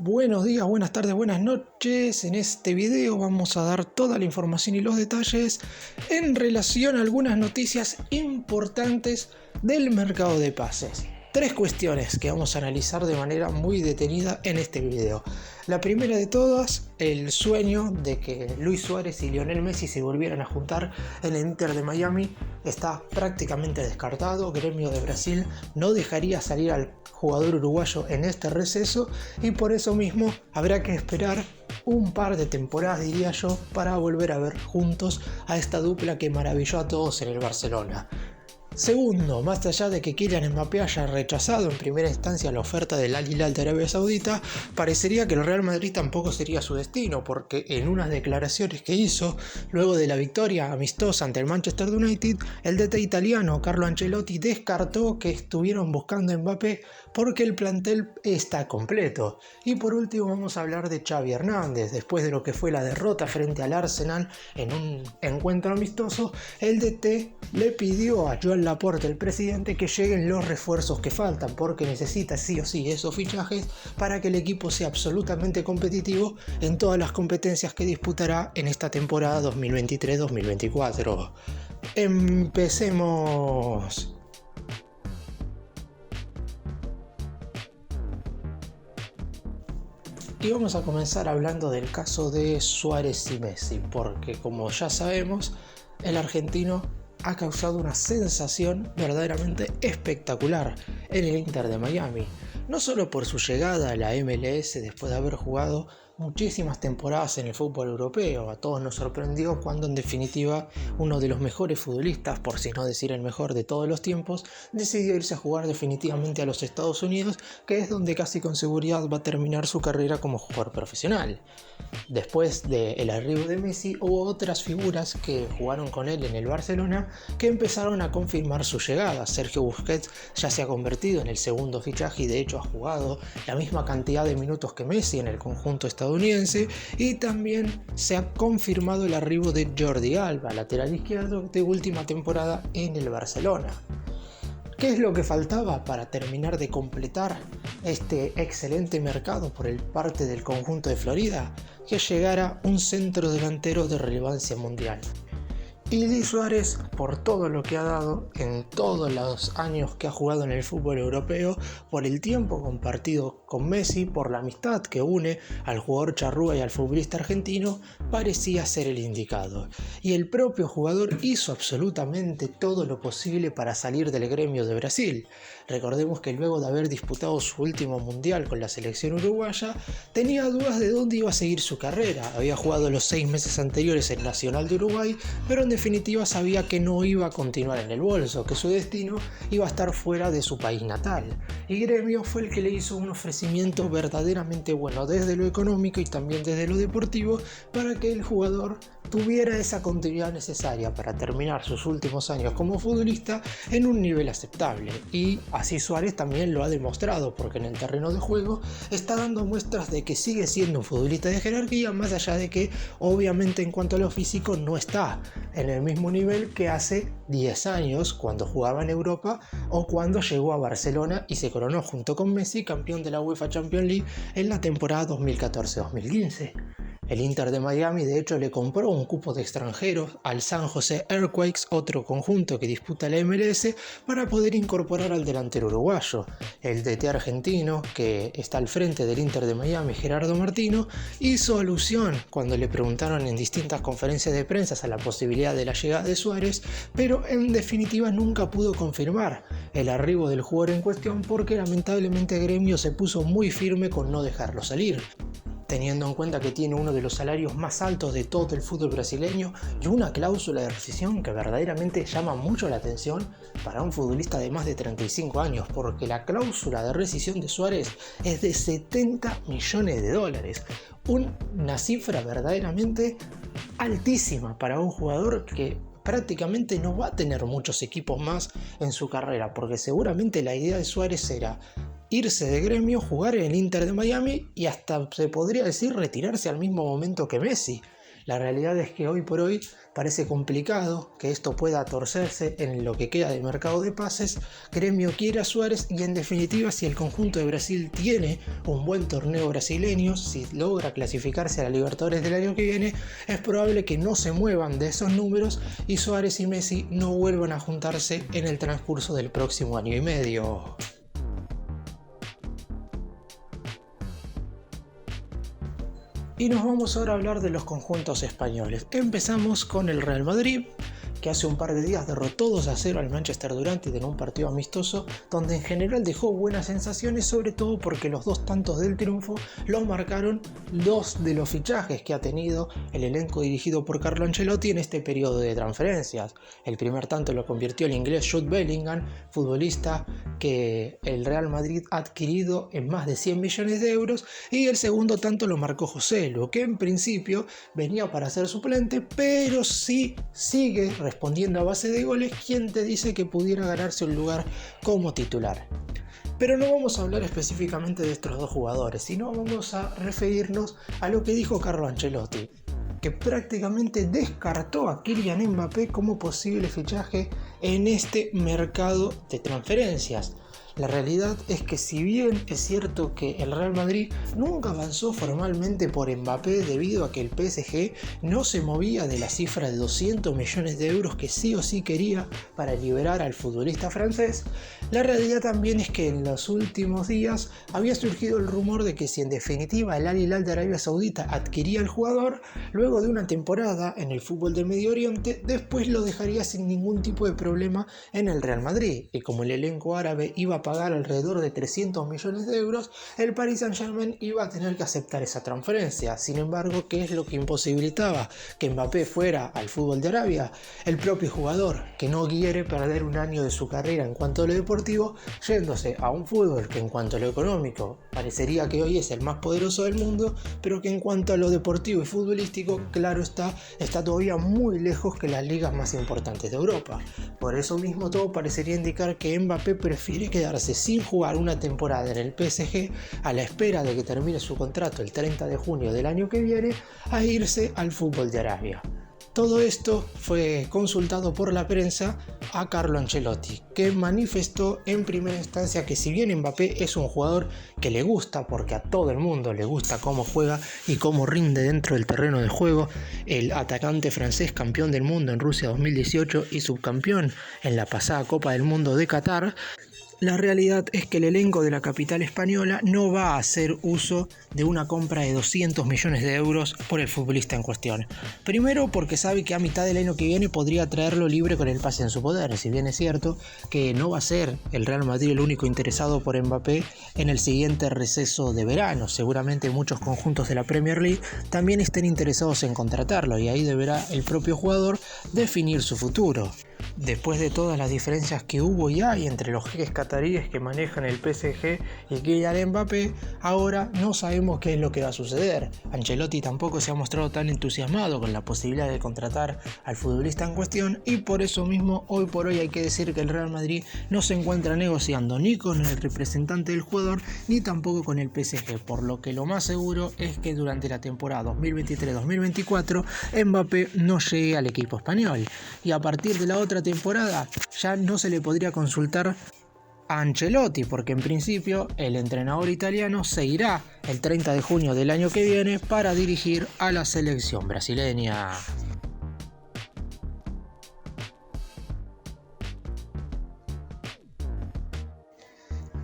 Buenos días, buenas tardes, buenas noches. En este video vamos a dar toda la información y los detalles en relación a algunas noticias importantes del mercado de pases. Tres cuestiones que vamos a analizar de manera muy detenida en este video. La primera de todas, el sueño de que Luis Suárez y Lionel Messi se volvieran a juntar en el Inter de Miami está prácticamente descartado. Gremio de Brasil no dejaría salir al jugador uruguayo en este receso y por eso mismo habrá que esperar un par de temporadas, diría yo, para volver a ver juntos a esta dupla que maravilló a todos en el Barcelona. Segundo, más allá de que Kylian Mbappé haya rechazado en primera instancia la oferta del Al Hilal de Arabia Saudita, parecería que el Real Madrid tampoco sería su destino, porque en unas declaraciones que hizo luego de la victoria amistosa ante el Manchester United, el DT italiano Carlo Ancelotti descartó que estuvieron buscando a Mbappé porque el plantel está completo. Y por último vamos a hablar de Xavi Hernández. Después de lo que fue la derrota frente al Arsenal en un encuentro amistoso, el DT le pidió a Joan Laporte, el presidente, que lleguen los refuerzos que faltan, porque necesita sí o sí esos fichajes para que el equipo sea absolutamente competitivo en todas las competencias que disputará en esta temporada 2023-2024. Empecemos. Y vamos a comenzar hablando del caso de Suárez y Messi, porque como ya sabemos, el argentino ha causado una sensación verdaderamente espectacular en el Inter de Miami. No solo por su llegada a la MLS después de haber jugado muchísimas temporadas en el fútbol europeo, a todos nos sorprendió cuando en definitiva uno de los mejores futbolistas, por si no decir el mejor de todos los tiempos, decidió irse a jugar definitivamente a los Estados Unidos, que es donde casi con seguridad va a terminar su carrera como jugador profesional. Después del arribo de Messi hubo otras figuras que jugaron con él en el Barcelona que empezaron a confirmar su llegada. Sergio Busquets ya se ha convertido en el segundo fichaje y de hecho ha jugado la misma cantidad de minutos que Messi en el conjunto estadounidense, y también se ha confirmado el arribo de Jordi Alba, lateral izquierdo de última temporada en el Barcelona. ¿Qué es lo que faltaba para terminar de completar este excelente mercado por el parte del conjunto de Florida? Que llegara un centro delantero de relevancia mundial. Y Luis Suárez, por todo lo que ha dado en todos los años que ha jugado en el fútbol europeo, por el tiempo compartido con Messi, por la amistad que une al jugador charrúa y al futbolista argentino, parecía ser el indicado. Y el propio jugador hizo absolutamente todo lo posible para salir del gremio de Brasil. Recordemos que luego de haber disputado su último mundial con la selección uruguaya, tenía dudas de dónde iba a seguir su carrera. Había jugado los 6 meses anteriores en Nacional de Uruguay, pero en definitiva sabía que no iba a continuar en el bolso, que su destino iba a estar fuera de su país natal. Y Gremio fue el que le hizo un ofrecimiento verdaderamente bueno desde lo económico y también desde lo deportivo para que el jugador tuviera esa continuidad necesaria para terminar sus últimos años como futbolista en un nivel aceptable. Y así Suárez también lo ha demostrado, porque en el terreno de juego está dando muestras de que sigue siendo un futbolista de jerarquía, más allá de que obviamente en cuanto a lo físico no está en el mismo nivel que hace 10 años cuando jugaba en Europa o cuando llegó a Barcelona y se coronó junto con Messi campeón de la UEFA Champions League en la temporada 2014-2015. El Inter de Miami de hecho le compró un cupo de extranjeros al San José Earthquakes, otro conjunto que disputa la MLS, para poder incorporar al delantero uruguayo. El DT argentino, que está al frente del Inter de Miami, Gerardo Martino, hizo alusión cuando le preguntaron en distintas conferencias de prensa a la posibilidad de la llegada de Suárez, pero en definitiva nunca pudo confirmar el arribo del jugador en cuestión porque lamentablemente Gremio se puso muy firme con no dejarlo salir, teniendo en cuenta que tiene uno de los salarios más altos de todo el fútbol brasileño y una cláusula de rescisión que verdaderamente llama mucho la atención para un futbolista de más de 35 años, porque la cláusula de rescisión de Suárez es de $70 millones, una cifra verdaderamente altísima para un jugador que prácticamente no va a tener muchos equipos más en su carrera, porque seguramente la idea de Suárez era irse de Gremio, jugar en el Inter de Miami y hasta se podría decir retirarse al mismo momento que Messi. La realidad es que hoy por hoy parece complicado que esto pueda torcerse en lo que queda de mercado de pases. Gremio quiere a Suárez y en definitiva, si el conjunto de Brasil tiene un buen torneo brasileño, si logra clasificarse a la Libertadores del año que viene, es probable que no se muevan de esos números y Suárez y Messi no vuelvan a juntarse en el transcurso del próximo año y medio. Y nos vamos ahora a hablar de los conjuntos españoles. Empezamos con el Real Madrid, que hace un par de días derrotó 2-0 al Manchester United en un partido amistoso, donde en general dejó buenas sensaciones, sobre todo porque los 2 tantos del triunfo los marcaron 2 de los fichajes que ha tenido el elenco dirigido por Carlo Ancelotti en este periodo de transferencias. El primer tanto lo convirtió el inglés Jude Bellingham, futbolista que el Real Madrid ha adquirido en más de 100 millones de euros, y el segundo tanto lo marcó Joselu, que en principio venía para ser suplente, pero sí sigue respondiendo a base de goles. ¿Quién te dice que pudiera ganarse un lugar como titular? Pero no vamos a hablar específicamente de estos 2 jugadores, sino vamos a referirnos a lo que dijo Carlo Ancelotti, que prácticamente descartó a Kylian Mbappé como posible fichaje en este mercado de transferencias. La realidad es que si bien es cierto que el Real Madrid nunca avanzó formalmente por Mbappé debido a que el PSG no se movía de la cifra de 200 millones de euros que sí o sí quería para liberar al futbolista francés, la realidad también es que en los últimos días había surgido el rumor de que si en definitiva el Al Hilal de Arabia Saudita adquiría al jugador, luego de una temporada en el fútbol del Medio Oriente, después lo dejaría sin ningún tipo de problema en el Real Madrid, y como el elenco árabe iba a pagar alrededor de 300 millones de euros, el Paris Saint-Germain iba a tener que aceptar esa transferencia. Sin embargo, ¿qué es lo que imposibilitaba que Mbappé fuera al fútbol de Arabia? El propio jugador, que no quiere perder un año de su carrera en cuanto a lo deportivo, yéndose a un fútbol que en cuanto a lo económico parecería que hoy es el más poderoso del mundo, pero que en cuanto a lo deportivo y futbolístico, claro está todavía muy lejos que las ligas más importantes de Europa. Por eso mismo todo parecería indicar que Mbappé prefiere quedarse sin jugar una temporada en el PSG a la espera de que termine su contrato el 30 de junio del año que viene, a irse al fútbol de Arabia. Todo esto fue consultado por la prensa a Carlo Ancelotti, que manifestó en primera instancia que si bien Mbappé es un jugador que le gusta, porque a todo el mundo le gusta cómo juega y cómo rinde dentro del terreno de juego, el atacante francés campeón del mundo en Rusia 2018 y subcampeón en la pasada Copa del Mundo de Qatar, la realidad es que el elenco de la capital española no va a hacer uso de una compra de 200 millones de euros por el futbolista en cuestión. Primero porque sabe que a mitad del año que viene podría traerlo libre con el pase en su poder, si bien es cierto que no va a ser el Real Madrid el único interesado por Mbappé en el siguiente receso de verano. Seguramente muchos conjuntos de la Premier League también estén interesados en contratarlo y ahí deberá el propio jugador definir su futuro. Después de todas las diferencias que hubo y hay entre los jeques cataríes que manejan el PSG y Kylian Mbappé, ahora no sabemos qué es lo que va a suceder. Ancelotti tampoco se ha mostrado tan entusiasmado con la posibilidad de contratar al futbolista en cuestión, y por eso mismo hoy por hoy hay que decir que el Real Madrid no se encuentra negociando ni con el representante del jugador ni tampoco con el PSG, por lo que lo más seguro es que durante la temporada 2023-2024 Mbappé no llegue al equipo español, y a partir de la otra temporada ya no se le podría consultar a Ancelotti, porque en principio el entrenador italiano se irá el 30 de junio del año que viene para dirigir a la selección brasileña.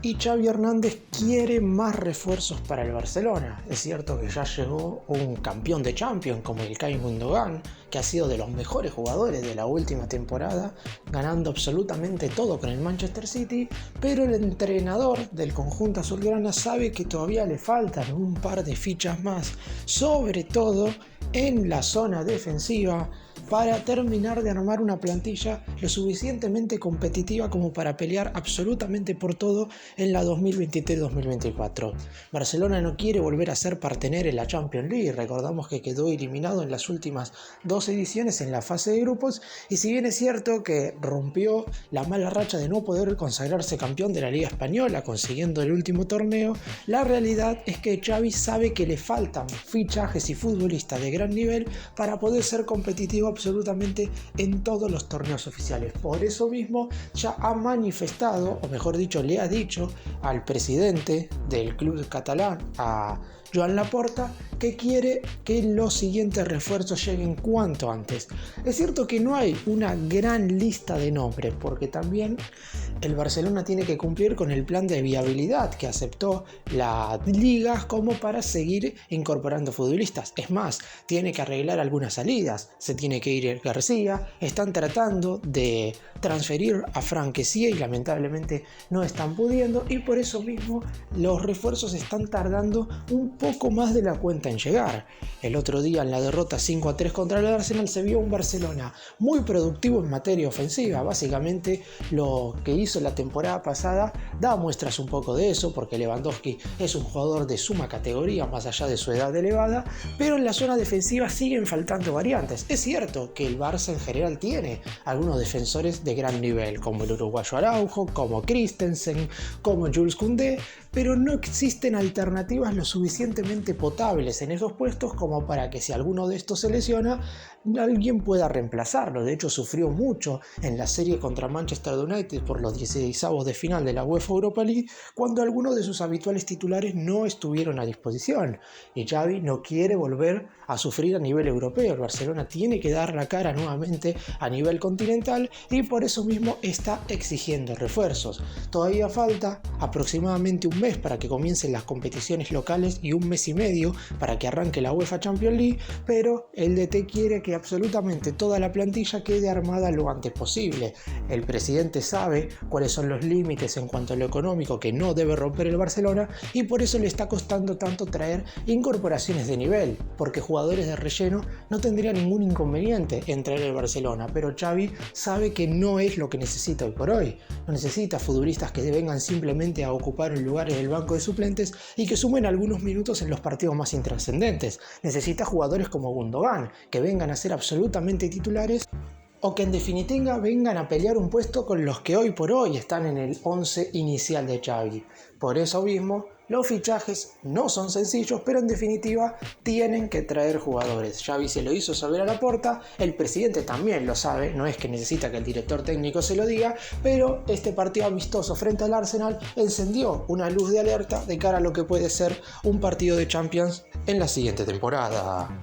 Y Xavi Hernández quiere más refuerzos para el Barcelona. Es cierto que ya llegó un campeón de Champions como Ilkay Gundogan, que ha sido de los mejores jugadores de la última temporada, ganando absolutamente todo con el Manchester City, pero el entrenador del conjunto azulgrana sabe que todavía le faltan un par de fichas más, sobre todo en la zona defensiva, para terminar de armar una plantilla lo suficientemente competitiva como para pelear absolutamente por todo en la 2023-2024. Barcelona no quiere volver a ser partener en la Champions League. Recordamos que quedó eliminado en las últimas 2 ediciones en la fase de grupos, y si bien es cierto que rompió la mala racha de no poder consagrarse campeón de la Liga Española consiguiendo el último torneo, la realidad es que Xavi sabe que le faltan fichajes y futbolistas de gran nivel para poder ser competitivo absolutamente en todos los torneos oficiales. Por eso mismo ya ha manifestado, o mejor dicho, le ha dicho al presidente del club catalán, a Joan Laporta, que quiere que los siguientes refuerzos lleguen cuanto antes. Es cierto que no hay una gran lista de nombres, porque también el Barcelona tiene que cumplir con el plan de viabilidad que aceptó la liga como para seguir incorporando futbolistas. Es más, tiene que arreglar algunas salidas, se tiene que ir García, están tratando de transferir a Fran Kessié y lamentablemente no están pudiendo, y por eso mismo los refuerzos están tardando un poco más de la cuenta en llegar. El otro día, en la derrota 5-3 contra el Arsenal, se vio un Barcelona muy productivo en materia ofensiva. Básicamente lo que hizo la temporada pasada da muestras un poco de eso, porque Lewandowski es un jugador de suma categoría más allá de su edad elevada, pero en la zona defensiva siguen faltando variantes. Es cierto que el Barça en general tiene algunos defensores de gran nivel, como el uruguayo Araujo, como Christensen, como Jules Koundé, pero no existen alternativas lo suficientemente potables en esos puestos como para que si alguno de estos se lesiona, alguien pueda reemplazarlo. De hecho, sufrió mucho en la serie contra Manchester United por los 16avos de final de la UEFA Europa League, cuando algunos de sus habituales titulares no estuvieron a disposición. Y Xavi no quiere volver a sufrir a nivel europeo. El Barcelona tiene que dar la cara nuevamente a nivel continental, y por eso mismo está exigiendo refuerzos. Todavía falta aproximadamente un mes para que comiencen las competiciones locales y un mes y medio para que arranque la UEFA Champions League, pero el DT quiere que absolutamente toda la plantilla quede armada lo antes posible. El presidente sabe cuáles son los límites en cuanto a lo económico que no debe romper el Barcelona, y por eso le está costando tanto traer incorporaciones de nivel, porque jugadores de relleno no tendrían ningún inconveniente en traer el Barcelona, pero Xavi sabe que no es lo que necesita hoy por hoy. No necesita futbolistas que vengan simplemente a ocupar un lugar en el banco de suplentes y que sumen algunos minutos en los partidos más intrascendentes. Necesita jugadores como Gundogan, que vengan a ser absolutamente titulares, o que en definitiva vengan a pelear un puesto con los que hoy por hoy están en el 11 inicial de Xavi. Por eso mismo, los fichajes no son sencillos, pero en definitiva tienen que traer jugadores. Xavi se lo hizo saber a Laporta, el presidente también lo sabe, no es que necesita que el director técnico se lo diga, pero este partido amistoso frente al Arsenal encendió una luz de alerta de cara a lo que puede ser un partido de Champions en la siguiente temporada.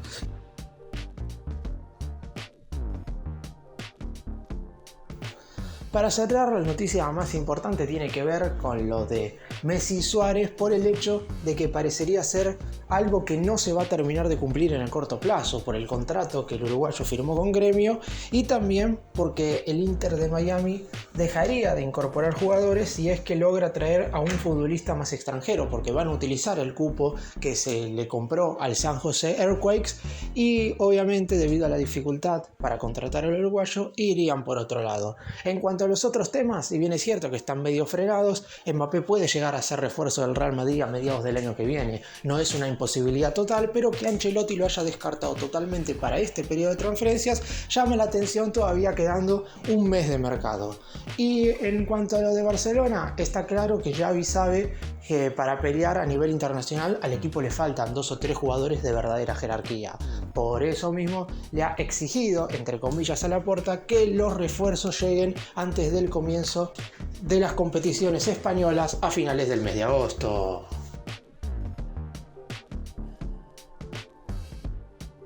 Para cerrar, la noticia más importante tiene que ver con lo de Messi y Suárez, por el hecho de que parecería ser algo que no se va a terminar de cumplir en el corto plazo por el contrato que el uruguayo firmó con Gremio, y también porque el Inter de Miami dejaría de incorporar jugadores si es que logra traer a un futbolista más extranjero, porque van a utilizar el cupo que se le compró al San José Earthquakes, y obviamente debido a la dificultad para contratar al uruguayo irían por otro lado. En cuanto a los otros temas, si bien es cierto que están medio frenados, Mbappé puede llegar a ser refuerzo del Real Madrid a mediados del año que viene. No es una imposibilidad total, pero que Ancelotti lo haya descartado totalmente para este periodo de transferencias llama la atención, todavía quedando un mes de mercado. Y en cuanto a lo de Barcelona, está claro que Xavi sabe que para pelear a nivel internacional al equipo le faltan 2 o 3 jugadores de verdadera jerarquía. Por eso mismo le ha exigido, entre comillas, a Laporta que los refuerzos lleguen antes del comienzo de las competiciones españolas a finales del mes de agosto.